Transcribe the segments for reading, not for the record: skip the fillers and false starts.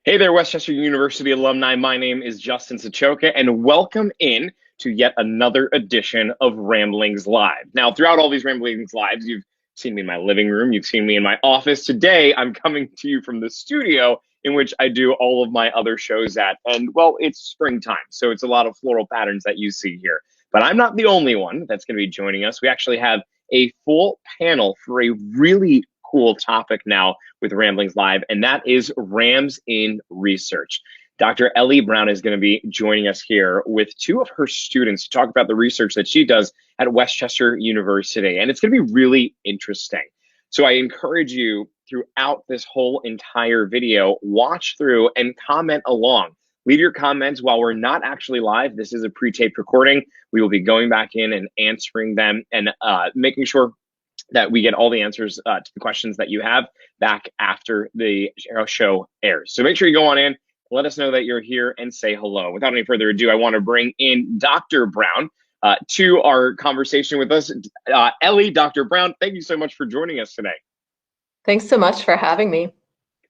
Hey there, Westchester University alumni. My name is Justin Sachoka, and welcome in to yet another edition of Ramblings Live. Now, throughout all these Ramblings Lives, you've seen me in my living room, you've seen me in my office. Today, I'm coming to you from the studio in which I do all of my other shows at. And, well, it's springtime, so it's a lot of floral patterns that you see here. But I'm not the only one that's going to be joining us. We actually have a full panel for a really cool topic now with Ramblings Live, and that is Rams in Research. Dr. Ellie Brown is going to be joining us here with two of her students to talk about the research that she does at Westchester University, and it's going to be really interesting. So I encourage you throughout this whole entire video, watch through and comment along. Leave your comments while we're not actually live. This is a pre-taped recording. We will be going back in and answering them and making sure that we get all the answers to the questions that you have back after the show airs. So make sure you go on in, let us know that you're here, and say hello. Without any further ado, I want to bring in Dr. Brown to our conversation with us. Ellie, Dr. Brown, thank you so much for joining us today. Thanks so much for having me.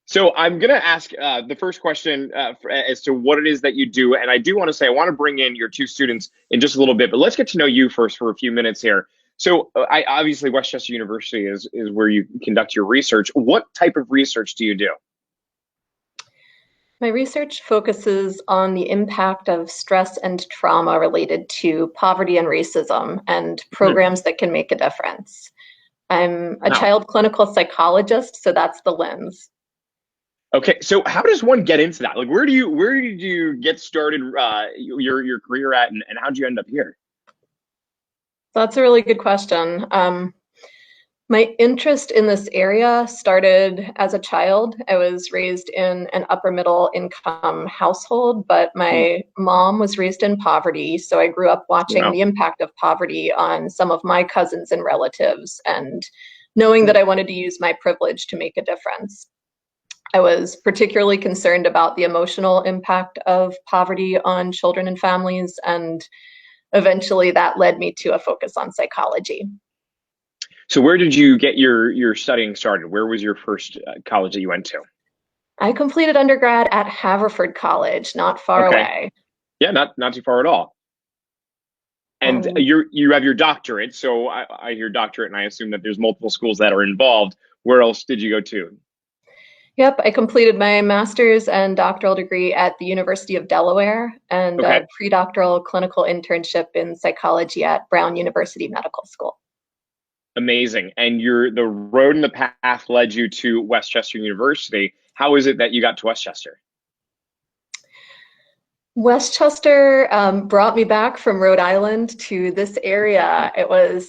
So I'm going to ask the first question as to what it is that you do. And I do want to say, I want to bring in your two students in just a little bit, but let's get to know you first for a few minutes here. So obviously Westchester University is where you conduct your research. What type of research do you do? My research focuses on the impact of stress and trauma related to poverty and racism and programs that can make a difference. I'm a child clinical psychologist, so that's the lens. Okay, so how does one get into that? Like, where did you get started your career at, and how did you end up here? That's a really good question. My interest in this area started as a child. I was raised in an upper middle income household, but my mom was raised in poverty. So I grew up watching the impact of poverty on some of my cousins and relatives and knowing that I wanted to use my privilege to make a difference. I was particularly concerned about the emotional impact of poverty on children and families, and eventually that led me to a focus on psychology. So where did you get your studying started? Where was your first college that you went to? I completed undergrad at Haverford College, not far away. Yeah, not too far at all. And you have your doctorate, so I hear doctorate, and I assume that there's multiple schools that are involved. Where else did you go to? Yep, I completed my master's and doctoral degree at the University of Delaware and a pre-doctoral clinical internship in psychology at Brown University Medical School. Amazing. And the road and the path led you to Westchester University. How is it that you got to Westchester? Westchester brought me back from Rhode Island to this area. It was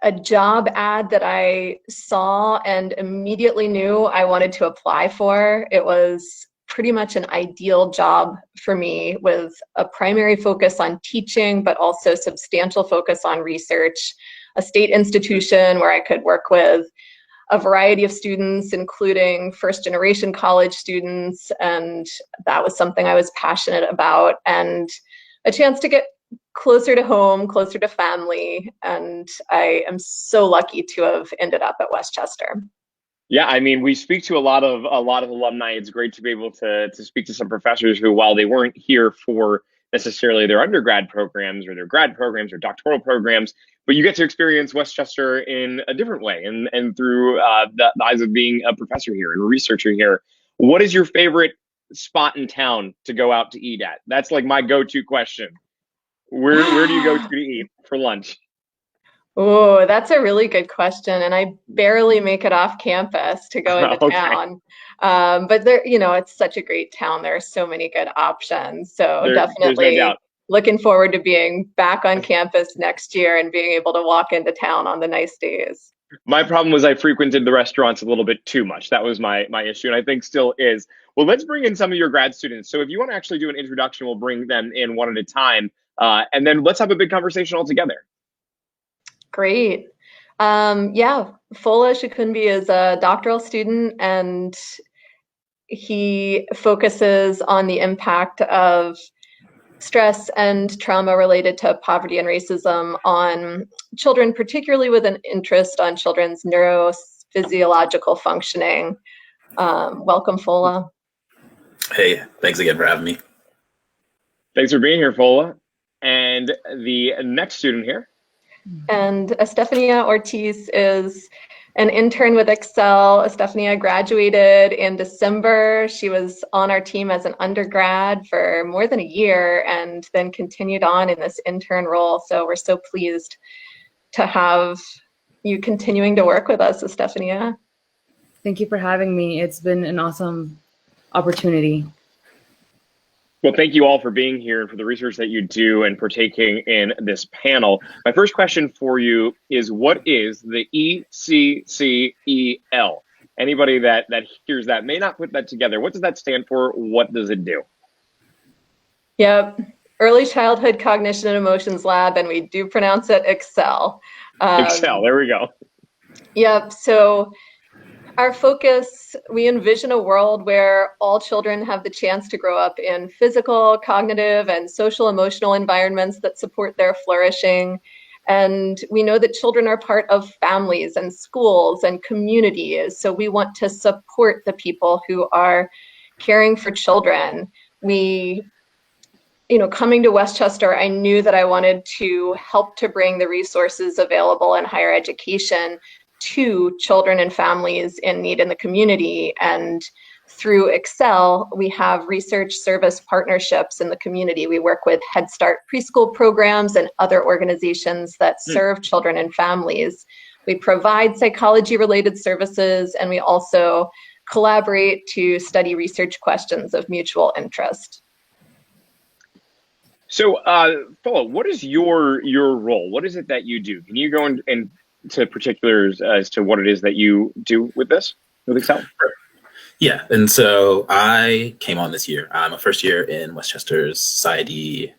a job ad that I saw and immediately knew I wanted to apply for. It was pretty much an ideal job for me, with a primary focus on teaching, but also substantial focus on research, a state institution where I could work with a variety of students, including first-generation college students, and that was something I was passionate about, and a chance to get closer to home, closer to family, and I am so lucky to have ended up at Westchester. Yeah, I mean, we speak to a lot of alumni. It's great to be able to speak to some professors who, while they weren't here for necessarily their undergrad programs or their grad programs or doctoral programs, but you get to experience Westchester in a different way and through the eyes of being a professor here and a researcher here. What is your favorite spot in town to go out to eat at? That's like my go-to question. Where do you go to eat for lunch? Oh, that's a really good question, and I barely make it off campus to go into town. But there, it's such a great town. There are so many good options. So definitely no looking forward to being back on campus next year and being able to walk into town on the nice days. My problem was I frequented the restaurants a little bit too much. That was my issue, and I think still is. Well, let's bring in some of your grad students. So if you want to actually do an introduction, we'll bring them in one at a time, and then let's have a big conversation all together. Great. Yeah, Fola Shikunbi is a doctoral student, and he focuses on the impact of stress and trauma related to poverty and racism on children, particularly with an interest on children's neurophysiological functioning. Welcome, Fola. Hey, thanks again for having me. Thanks for being here, Fola. And the next student here. And Estefania Ortiz is an intern with ECCEL. Estefania graduated in December. She was on our team as an undergrad for more than a year and then continued on in this intern role. So we're so pleased to have you continuing to work with us, Estefania. Thank you for having me. It's been an awesome opportunity. Well, thank you all for being here and for the research that you do and partaking in this panel. My first question for you is, what is the ECCEL? Anybody that hears that may not put that together. What does that stand for? What does it do? Yep. Early Childhood Cognition and Emotions Lab, and we do pronounce it ECCEL. ECCEL, there we go. Yep. So our focus, we envision a world where all children have the chance to grow up in physical, cognitive, and social emotional environments that support their flourishing. And we know that children are part of families and schools and communities. So we want to support the people who are caring for children. Coming to Westchester, I knew that I wanted to help to bring the resources available in higher education to children and families in need in the community. And through ECCEL, we have research service partnerships in the community. We work with Head Start preschool programs and other organizations that serve children and families. We provide psychology-related services, and we also collaborate to study research questions of mutual interest. So, Fola, what is your role? What is it that you do? Can you go into particulars as to what it is that you do with this, with ECCEL? Yeah, and so I came on this year. I'm a first year in Westchester's Society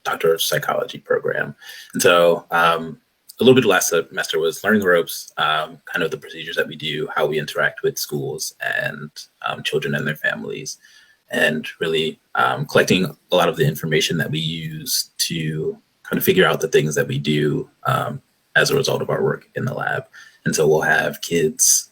Doctor of Psychology program. And so a little bit last semester was learning the ropes, kind of the procedures that we do, how we interact with schools and children and their families, and really collecting a lot of the information that we use to kind of figure out the things that we do as a result of our work in the lab. And so we'll have kids,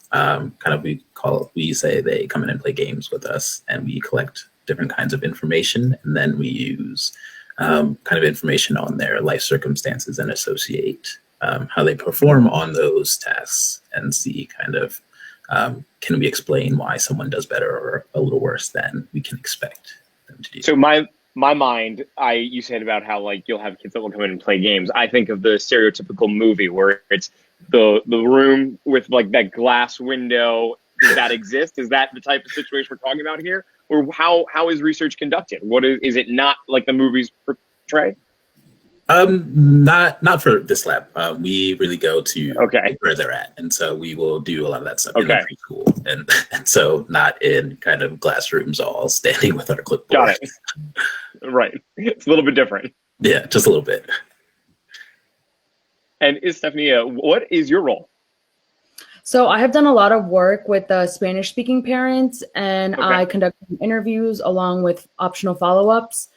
we say they come in and play games with us, and we collect different kinds of information, and then we use kind of information on their life circumstances and associate how they perform on those tasks and see kind of, can we explain why someone does better or a little worse than we can expect them to do? So my mind, you said about how like you'll have kids that will come in and play games. I think of the stereotypical movie where it's the room with like that glass window. Does that exist? Is that the type of situation we're talking about here? Or how is research conducted? What is it not like the movies portray? Not for this lab. We really go to Okay. where they're at, and so we will do a lot of that stuff in Okay. the preschool, and so not in kind of glass rooms, all standing with our clipboard. Got it. Right. It's a little bit different. Yeah, just a little bit. And Estefania, what is your role? So I have done a lot of work with Spanish-speaking parents, and Okay. I conduct interviews along with optional follow-ups.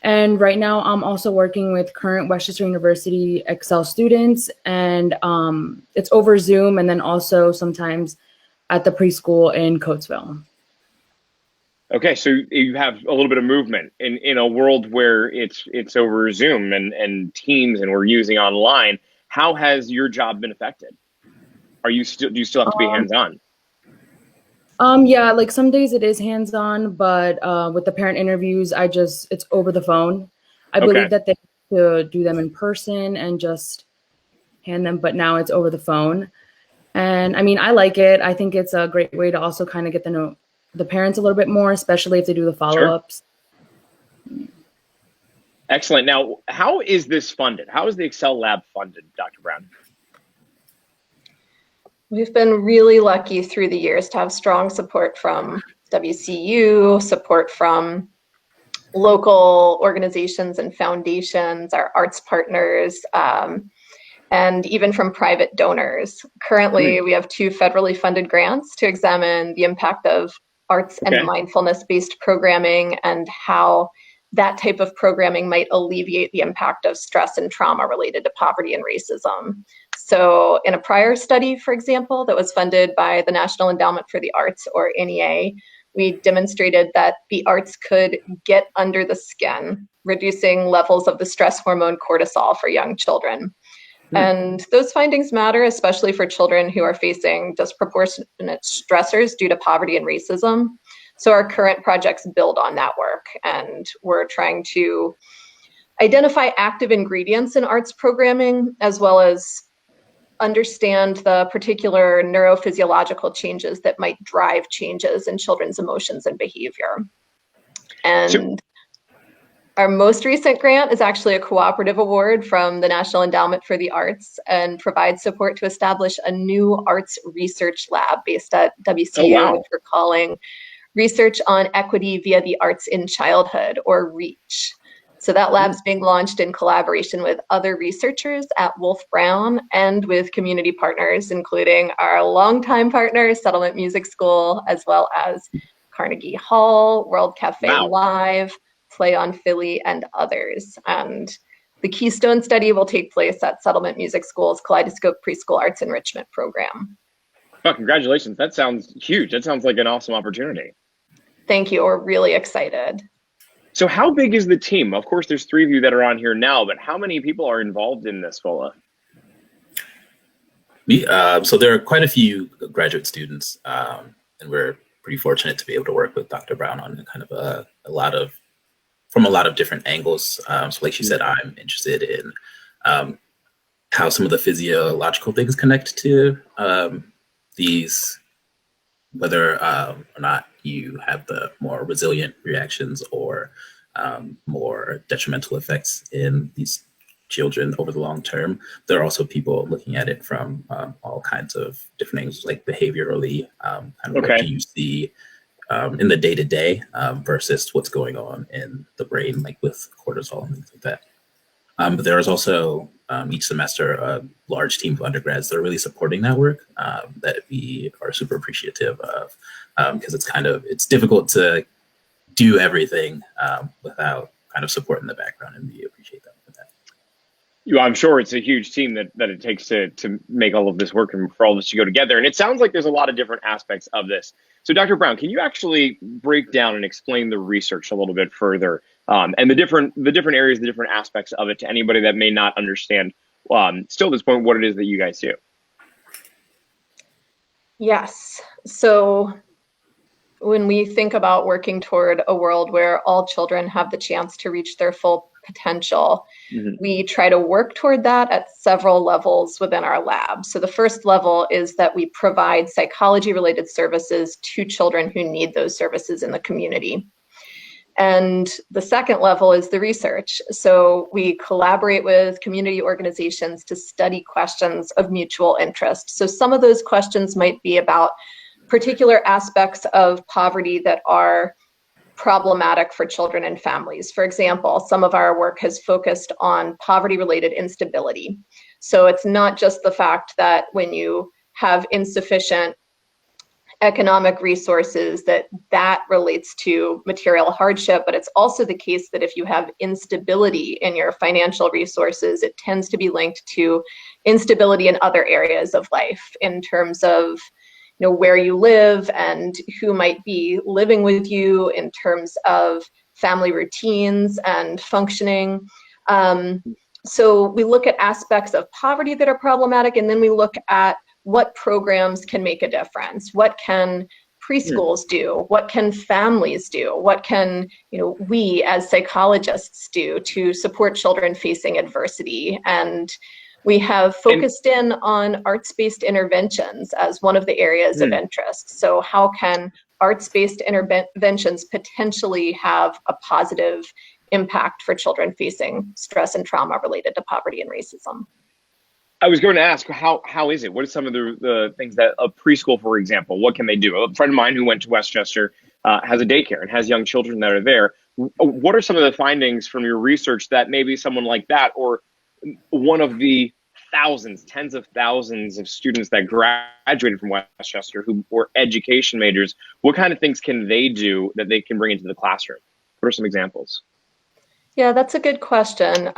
And right now I'm also working with current Westchester University ECCEL students, and it's over Zoom, and then also sometimes at the preschool in Coatesville. Okay, so you have a little bit of movement in a world where it's over Zoom and Teams, and we're using online. How has your job been affected? Do you still have to be hands-on? Yeah, like some days it is hands-on, but with the parent interviews, it's over the phone. I believe that they have to do them in person and just hand them, but now it's over the phone. And I mean, I like it. I think it's a great way to also kind of get to know the parents a little bit more, especially if they do the follow-ups. Sure. Excellent. Now, how is this funded? How is the ECCEL lab funded, Dr. Brown? We've been really lucky through the years to have strong support from WCU, support from local organizations and foundations, our arts partners, and even from private donors. Currently, we have 2 federally funded grants to examine the impact of arts and mindfulness-based programming and how that type of programming might alleviate the impact of stress and trauma related to poverty and racism. So in a prior study, for example, that was funded by the National Endowment for the Arts, or NEA, we demonstrated that the arts could get under the skin, reducing levels of the stress hormone cortisol for young children. And those findings matter, especially for children who are facing disproportionate stressors due to poverty and racism. So our current projects build on that work, and we're trying to identify active ingredients in arts programming, as well as understand the particular neurophysiological changes that might drive changes in children's emotions and behavior. And our most recent grant is actually a cooperative award from the National Endowment for the Arts and provides support to establish a new arts research lab based at WCU, which we're calling Research on Equity via the Arts in Childhood, or REACH. So that lab's being launched in collaboration with other researchers at Wolf Brown and with community partners, including our longtime partner, Settlement Music School, as well as Carnegie Hall, World Cafe Live, Play on Philly, and others. And the Keystone study will take place at Settlement Music School's Kaleidoscope Preschool Arts Enrichment Program. Well, congratulations. That sounds huge. That sounds like an awesome opportunity. Thank you. We're really excited. So how big is the team? Of course, there's 3 of you that are on here now, but how many people are involved in this, Fola? So there are quite a few graduate students, and we're pretty fortunate to be able to work with Dr. Brown on kind of from a lot of different angles. So like she said, I'm interested in how some of the physiological things connect to these, whether or not you have the more resilient reactions or more detrimental effects in these children over the long term. There are also people looking at it from all kinds of different angles, like behaviorally, kind of what do you see in the day-to-day versus what's going on in the brain, like with cortisol and things like that. But there is also each semester a large team of undergrads that are really supporting that work that we are super appreciative of, because it's difficult to do everything without kind of support in the background, and we appreciate them for that. I'm sure it's a huge team that it takes to make all of this work and for all this to go together. And it sounds like there's a lot of different aspects of this. So Dr. Brown, can you actually break down and explain the research a little bit further, and the different areas, the different aspects of it to anybody that may not understand still at this point what it is that you guys do? Yes. So when we think about working toward a world where all children have the chance to reach their full potential, we try to work toward that at several levels within our lab. So the first level is that we provide psychology-related services to children who need those services in the community. And the second level is the research. So we collaborate with community organizations to study questions of mutual interest. So some of those questions might be about particular aspects of poverty that are problematic for children and families. For example, some of our work has focused on poverty-related instability. So it's not just the fact that when you have insufficient economic resources that relates to material hardship, but it's also the case that if you have instability in your financial resources, it tends to be linked to instability in other areas of life in terms of where you live and who might be living with you, in terms of family routines and functioning. So we look at aspects of poverty that are problematic, and then we look at what programs can make a difference. What can preschools do? What can families do? What can we as psychologists do to support children facing adversity? And we have focused in on arts-based interventions as one of the areas of interest. So how can arts-based interventions potentially have a positive impact for children facing stress and trauma related to poverty and racism? I was going to ask, how is it? What are some of the things that a preschool, for example, what can they do? A friend of mine who went to Westchester has a daycare and has young children that are there. What are some of the findings from your research that maybe someone like that, or one of the thousands, tens of thousands of students that graduated from Westchester who were education majors, what kind of things can they do that they can bring into the classroom? What are some examples? Yeah, that's a good question.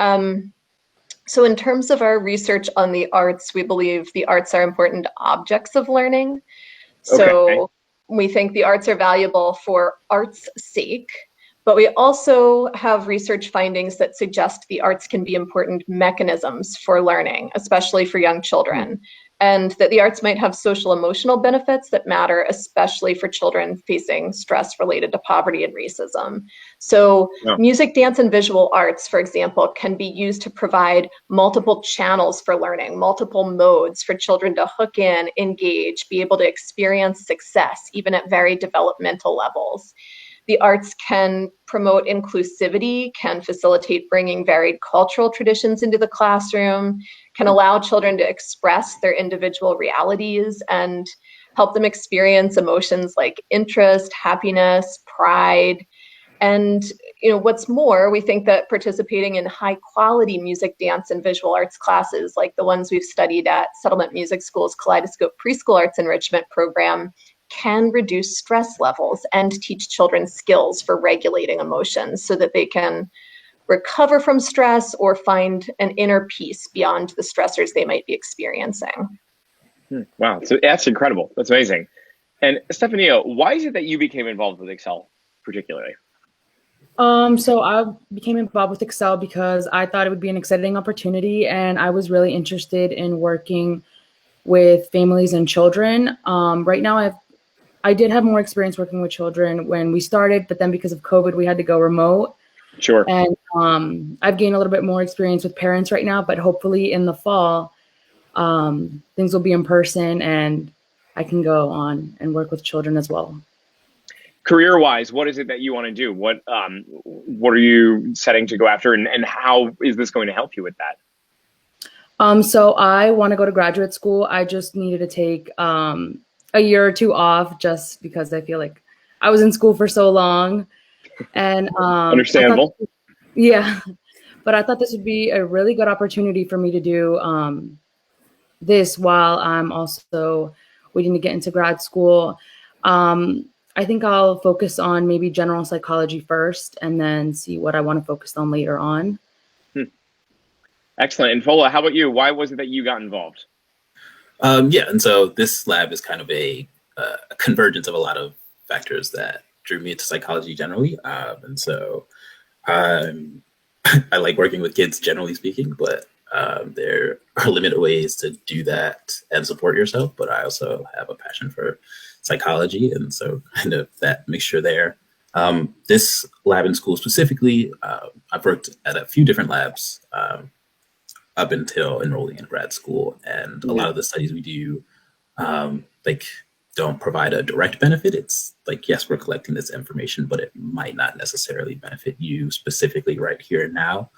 So in terms of our research on the arts, we believe the arts are important objects of learning. So we think the arts are valuable for art's sake, but we also have research findings that suggest the arts can be important mechanisms for learning, especially for young children, and that the arts might have social emotional benefits that matter, especially for children facing stress related to poverty and racism. So music, dance, and visual arts, for example, can be used to provide multiple channels for learning, multiple modes for children to hook in, engage, be able to experience success, even at very developmental levels. The arts can promote inclusivity, can facilitate bringing varied cultural traditions into the classroom, can allow children to express their individual realities and help them experience emotions like interest, happiness, pride. And what's more, we think that participating in high quality music, dance, and visual arts classes like the ones we've studied at Settlement Music School's Kaleidoscope Preschool Arts Enrichment Program can reduce stress levels and teach children skills for regulating emotions so that they can recover from stress or find an inner peace beyond the stressors they might be experiencing. Wow, so that's incredible. That's amazing. And Stefania, why is it that you became involved with ECCEL particularly? So I became involved with ECCEL because I thought it would be an exciting opportunity, and I was really interested in working with families and children. Right now I did have more experience working with children when we started, but then because of COVID, we had to go remote. Sure. And I've gained a little bit more experience with parents right now, but hopefully in the fall, things will be in person and I can go on and work with children as well. Career-wise, what is it that you want to do? What are you setting to go after, and how is this going to help you with that? So I want to go to graduate school. I just needed to take a year or two off just because I feel like I was in school for so long. And understandable. But I thought this would be a really good opportunity for me to do this while I'm also waiting to get into grad school. I think I'll focus on maybe general psychology first and then see what I want to focus on later on. Excellent. And Fola, how about you? Why was it that you got involved? And so this lab is kind of a convergence of a lot of factors that drew me into psychology generally. And so I like working with kids, generally speaking, but there are limited ways to do that and support yourself. But I also have a passion for psychology, and so kind of that mixture there. This lab in school specifically, I've worked at a few different labs up until enrolling in grad school, and a lot of the studies we do don't provide a direct benefit. It's like, yes, we're collecting this information, but it might not necessarily benefit you specifically right here and now.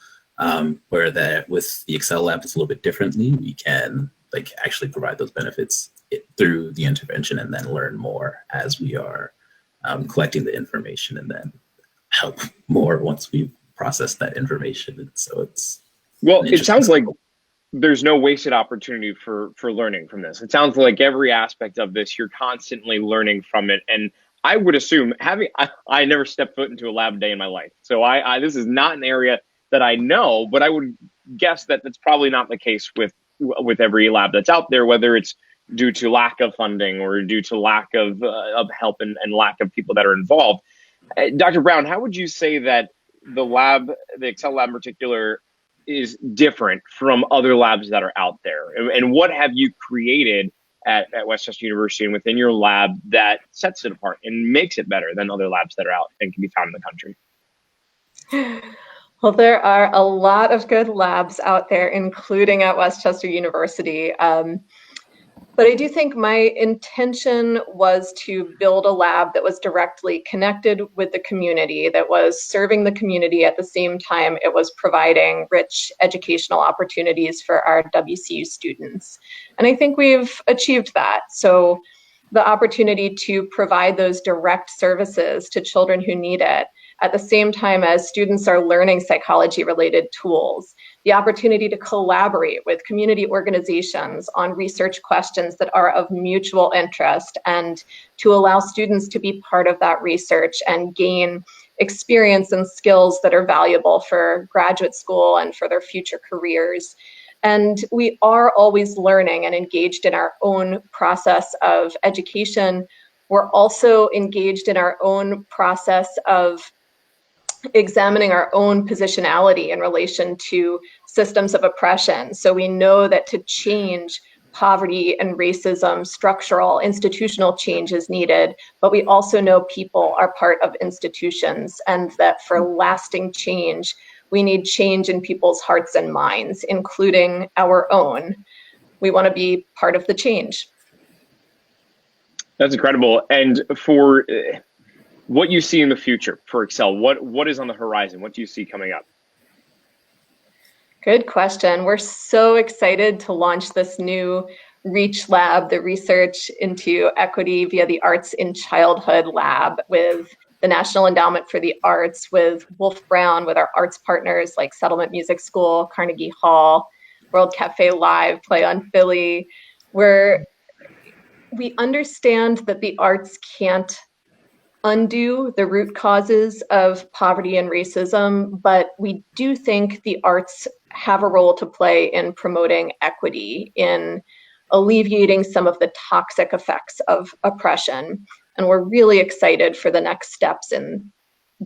Where that with the ECCEL lab, it's a little bit differently. We can actually provide those benefits through the intervention and then learn more as we are collecting the information, and then help more once we've processed that information. And so it sounds like there's no wasted opportunity for learning from this. It sounds like every aspect of this, you're constantly learning from it. And I would assume I never stepped foot into a lab day in my life. So this is not an area that I know, but I would guess that that's probably not the case with every lab that's out there, whether it's due to lack of funding or due to lack of help and lack of people that are involved. Dr. Brown, how would you say that the ECCEL lab in particular, is different from other labs that are out there? And what have you created at Westchester University and within your lab that sets it apart and makes it better than other labs that are out and can be found in the country? Well, there are a lot of good labs out there, including at Westchester University. But I do think my intention was to build a lab that was directly connected with the community, that was serving the community at the same time it was providing rich educational opportunities for our WCU students. And I think we've achieved that. So the opportunity to provide those direct services to children who need it, at the same time as students are learning psychology-related tools, the opportunity to collaborate with community organizations on research questions that are of mutual interest, and to allow students to be part of that research and gain experience and skills that are valuable for graduate school and for their future careers. And we are always learning and engaged in our own process of education, We're also engaged in our own process of examining our own positionality in relation to systems of oppression. So we know that to change poverty and racism, structural, institutional change is needed, but we also know people are part of institutions, and that for lasting change, we need change in people's hearts and minds, including our own. We want to be part of the change. That's incredible. And for what you see in the future for ECCEL, what is on the horizon? What do you see coming up? Good question. We're so excited to launch this new REACH lab, the Research into Equity via the Arts in Childhood lab, with the National Endowment for the Arts, with Wolf Brown, with our arts partners like Settlement Music School, Carnegie Hall, World Cafe Live, Play on Philly, where we understand that the arts can't undo the root causes of poverty and racism, but we do think the arts have a role to play in promoting equity, in alleviating some of the toxic effects of oppression. And we're really excited for the next steps in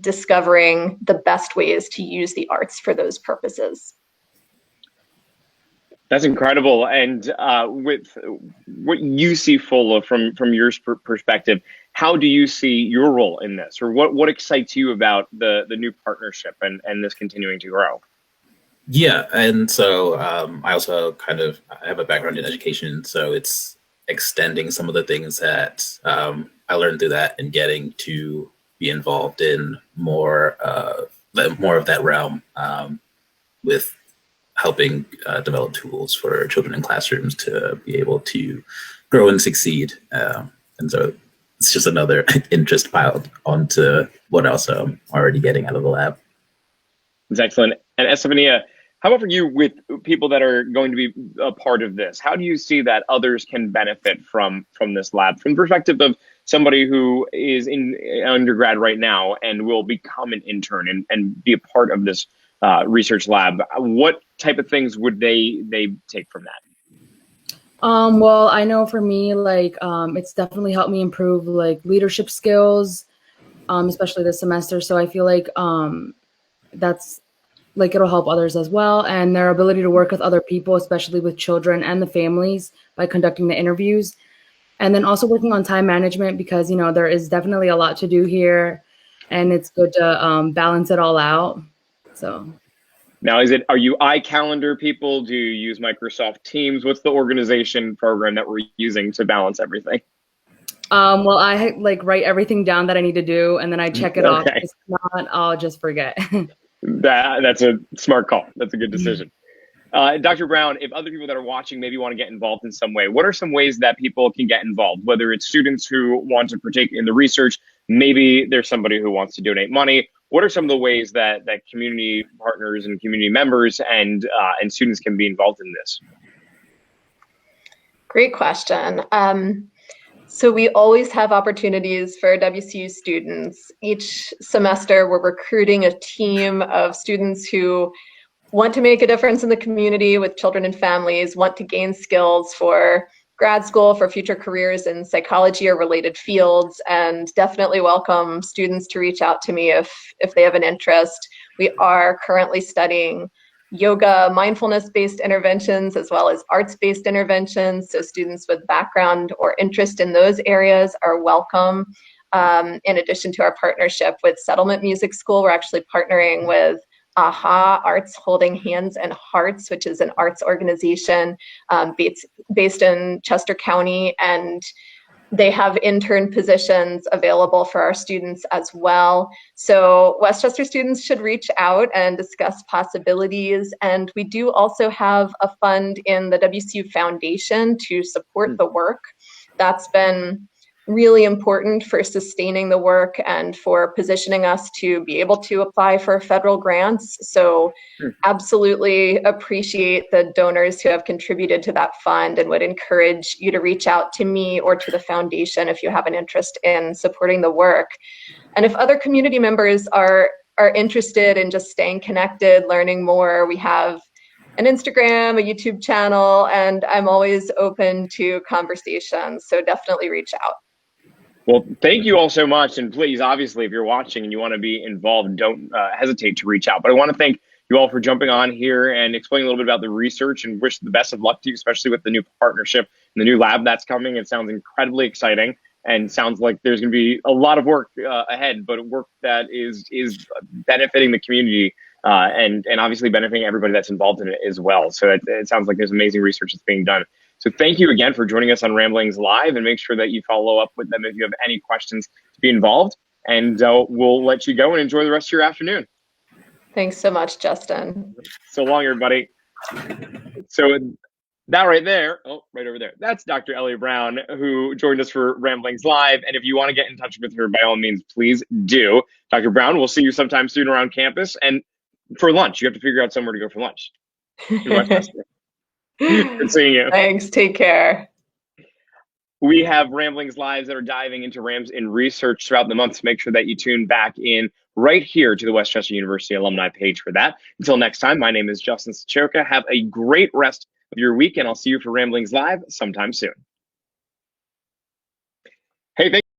discovering the best ways to use the arts for those purposes. That's incredible. And with what you see, Fola, from your perspective, how do you see your role in this, or what excites you about the new partnership and this continuing to grow? Yeah, and so I also I have a background in education, so it's extending some of the things that I learned through that and getting to be involved in more of that realm with helping develop tools for children in classrooms to be able to grow and succeed. And so it's just another interest piled onto what else I'm already getting out of the lab. That's excellent. And Estefania, how about for you, with people that are going to be a part of this? How do you see that others can benefit from this lab, from the perspective of somebody who is in undergrad right now and will become an intern and be a part of this research lab? What type of things would they take from that? Well, I know for me, it's definitely helped me improve leadership skills, especially this semester. So I feel like that's it'll help others as well, and their ability to work with other people, especially with children and the families, by conducting the interviews. And then also working on time management, because there is definitely a lot to do here, and it's good to balance it all out. So now, are you iCalendar people? Do you use Microsoft Teams? What's the organization program that we're using to balance everything? Well, I write everything down that I need to do, and then I check it off. If not, I'll just forget. That's a smart call. That's a good decision. Dr. Brown, if other people that are watching maybe want to get involved in some way, what are some ways that people can get involved? Whether it's students who want to partake in the research, maybe there's somebody who wants to donate money. What are some of the ways that community partners and community members and students can be involved in this? Great question. So we always have opportunities for WCU students. Each semester, we're recruiting a team of students who want to make a difference in the community with children and families, want to gain skills for grad school, for future careers in psychology or related fields, and definitely welcome students to reach out to me if they have an interest. We are currently studying yoga, mindfulness-based interventions, as well as arts-based interventions. So students with background or interest in those areas are welcome. In addition to our partnership with Settlement Music School, we're actually partnering with AHA, Arts Holding Hands and Hearts, which is an arts organization based in Chester County, and they have intern positions available for our students as well. So Westchester students should reach out and discuss possibilities. And we do also have a fund in the WCU Foundation to support the work. That's been really important for sustaining the work and for positioning us to be able to apply for federal grants. So absolutely appreciate the donors who have contributed to that fund, and would encourage you to reach out to me or to the foundation if you have an interest in supporting the work. And if other community members are interested in just staying connected, learning more, we have an Instagram, a YouTube channel, and I'm always open to conversations. So definitely reach out. Well, thank you all so much. And please, obviously, if you're watching and you want to be involved, don't hesitate to reach out. But I want to thank you all for jumping on here and explaining a little bit about the research, and wish the best of luck to you, especially with the new partnership and the new lab that's coming. It sounds incredibly exciting and sounds like there's going to be a lot of work ahead, but work that is benefiting the community and obviously benefiting everybody that's involved in it as well. So it sounds like there's amazing research that's being done. So thank you again for joining us on Ramblings Live, and make sure that you follow up with them if you have any questions to be involved. And we'll let you go and enjoy the rest of your afternoon. Thanks so much, Justin. So long, everybody. So that right there, oh, right over there, that's Dr. Ellie Brown, who joined us for Ramblings Live. And if you want to get in touch with her, by all means, please do. Dr. Brown, we'll see you sometime soon around campus. And for lunch, you have to figure out somewhere to go for lunch in Westchester. Good seeing you. Thanks. Take care. We have Ramblings Lives that are diving into RAMs in research throughout the month. So make sure that you tune back in right here to the Westchester University alumni page for that. Until next time, my name is Justin Sachoka. Have a great rest of your week, and I'll see you for Ramblings Live sometime soon. Hey, thank